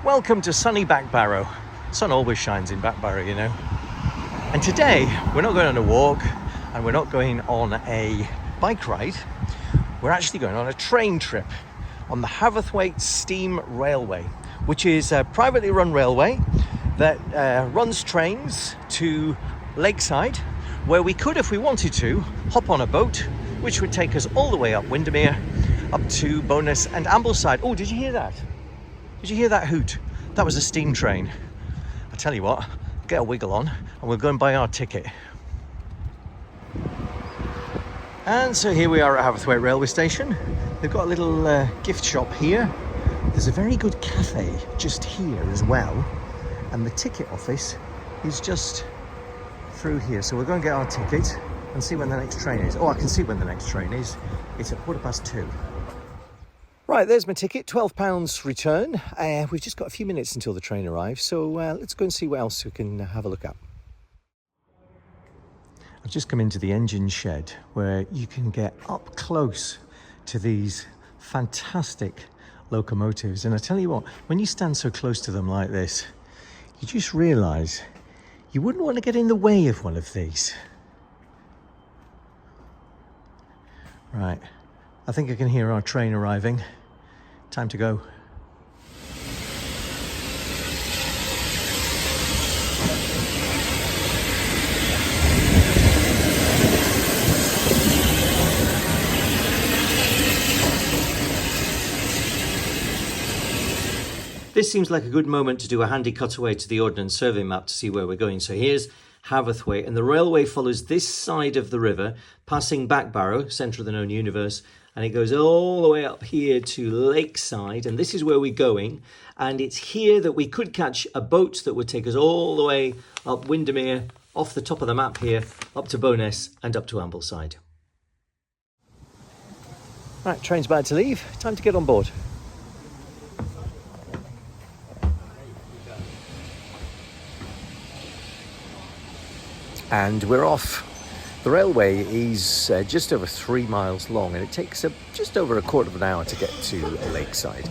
Welcome to sunny Backbarrow. Sun always shines in Backbarrow, you know. And today, we're not going on a walk and we're not going on a bike ride. We're actually going on a train trip on the Haverthwaite Steam Railway, which is a privately run railway that runs trains to Lakeside, where we could, if we wanted to, hop on a boat, which would take us all the way up Windermere, up to Bowness and Ambleside. Oh, did you hear that? Did you hear that hoot? That was a steam train. I tell you what, get a wiggle on and we'll go and buy our ticket. And so here we are at Haverthwaite railway station. They've got a little gift shop here. There's a very good cafe just here as well. And the ticket office is just through here. So we're going to get our ticket and see when the next train is. Oh, I can see when the next train is. It's at 2:15. Right, there's my ticket, £12 return. We've just got a few minutes until the train arrives, so let's go and see what else we can have a look at. I've just come into the engine shed where you can get up close to these fantastic locomotives. And I tell you what, when you stand so close to them like this, you just realise you wouldn't want to get in the way of one of these. Right. I think I can hear our train arriving. Time to go. This seems like a good moment to do a handy cutaway to the Ordnance Survey map to see where we're going. So here's Haverthwaite, and the railway follows this side of the river, passing Backbarrow, centre of the known universe, and it goes all the way up here to Lakeside, and this is where we're going. And it's here that we could catch a boat that would take us all the way up Windermere, off the top of the map here, up to Bowness and up to Ambleside. Right, train's about to leave. Time to get on board. And we're off. The railway is just over 3 miles long, and it takes just over a quarter of an hour to get to Lakeside.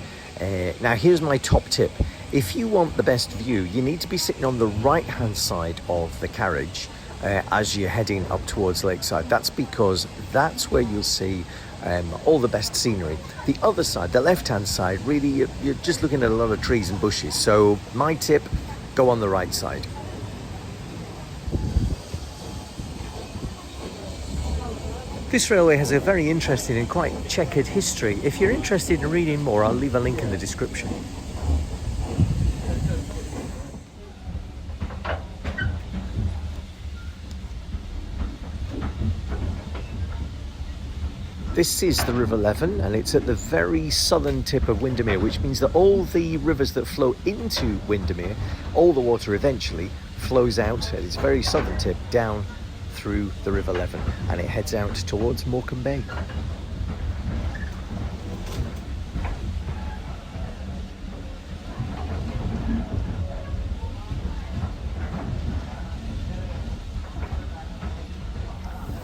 Now here's my top tip. If you want the best view, you need to be sitting on the right hand side of the carriage as you're heading up towards Lakeside. That's because that's where you'll see all the best scenery. The other side, the left hand side, really you're just looking at a lot of trees and bushes. So my tip, go on the right side. This railway has a very interesting and quite checkered history. If you're interested in reading more, I'll leave a link in the description. This is the River Leven, and it's at the very southern tip of Windermere, which means that all the rivers that flow into Windermere, all the water eventually flows out at its very southern tip down through the River Leven, and it heads out towards Morecambe Bay.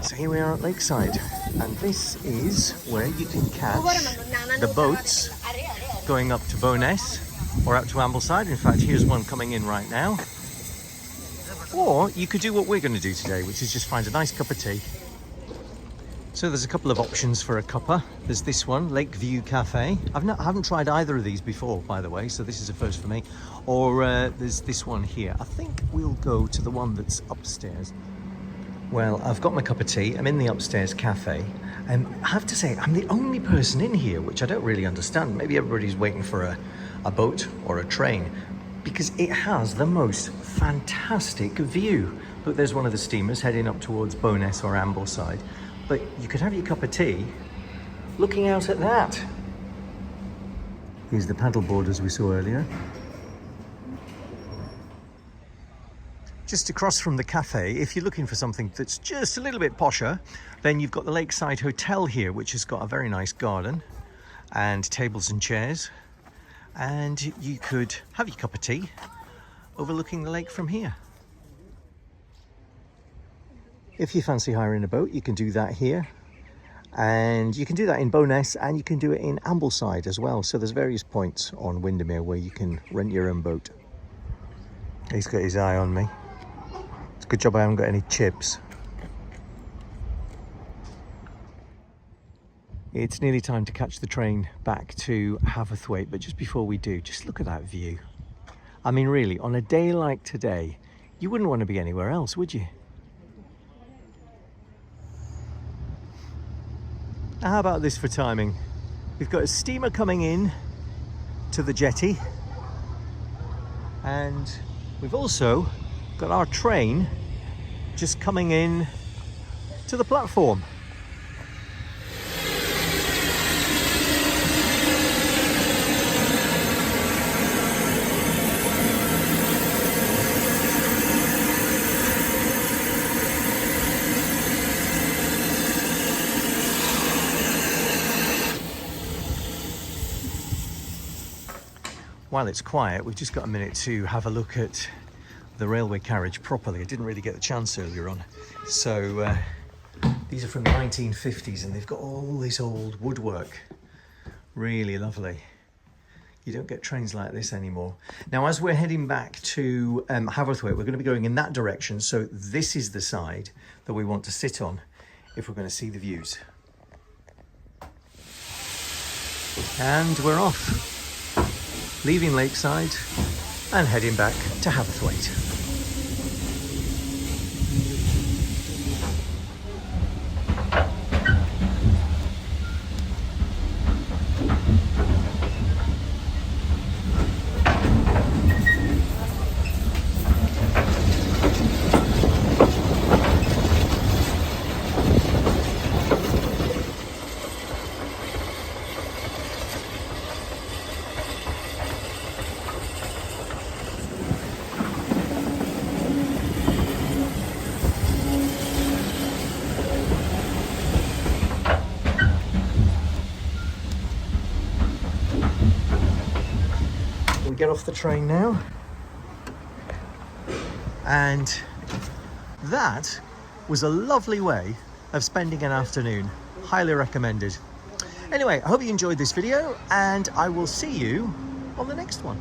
So here we are at Lakeside, and this is where you can catch the boats going up to Bowness or out to Ambleside. In fact, here's one coming in right now. Or you could do what we're going to do today, which is just find a nice cup of tea. So there's a couple of options for a cuppa. There's this one, Lakeview Cafe. I haven't tried either of these before, by the way, so this is a first for me. Or there's this one here. I think we'll go to the one that's upstairs. Well, I've got my cup of tea. I'm in the upstairs cafe. I have to say, I'm the only person in here, which I don't really understand. Maybe everybody's waiting for a boat or a train, because it has the most fantastic view. Look, there's one of the steamers heading up towards Bowness or Ambleside. But you could have your cup of tea looking out at that. Here's the paddleboard as we saw earlier. Just across from the cafe, if you're looking for something that's just a little bit posher, then you've got the Lakeside Hotel here, which has got a very nice garden and tables and chairs. And you could have your cup of tea overlooking the lake from here. If you fancy hiring a boat, you can do that here. And you can do that in Bowness, and you can do it in Ambleside as well. So there's various points on Windermere where you can rent your own boat. He's got his eye on me. It's a good job I haven't got any chips. It's nearly time to catch the train back to Haverthwaite, but just before we do, just look at that view. I mean, really, on a day like today, you wouldn't want to be anywhere else, would you? Now, how about this for timing? We've got a steamer coming in to the jetty, and we've also got our train just coming in to the platform. While it's quiet, we've just got a minute to have a look at the railway carriage properly. I didn't really get the chance earlier on. So these are from the 1950s, and they've got all this old woodwork. Really lovely. You don't get trains like this anymore. Now, as we're heading back to Haverthwaite, we're going to be going in that direction. So this is the side that we want to sit on if we're going to see the views. And we're off. Leaving Lakeside and heading back to Haverthwaite. We get off the train now, and that was a lovely way of spending an afternoon. Highly recommended. Anyway, I hope you enjoyed this video, and I will see you on the next one.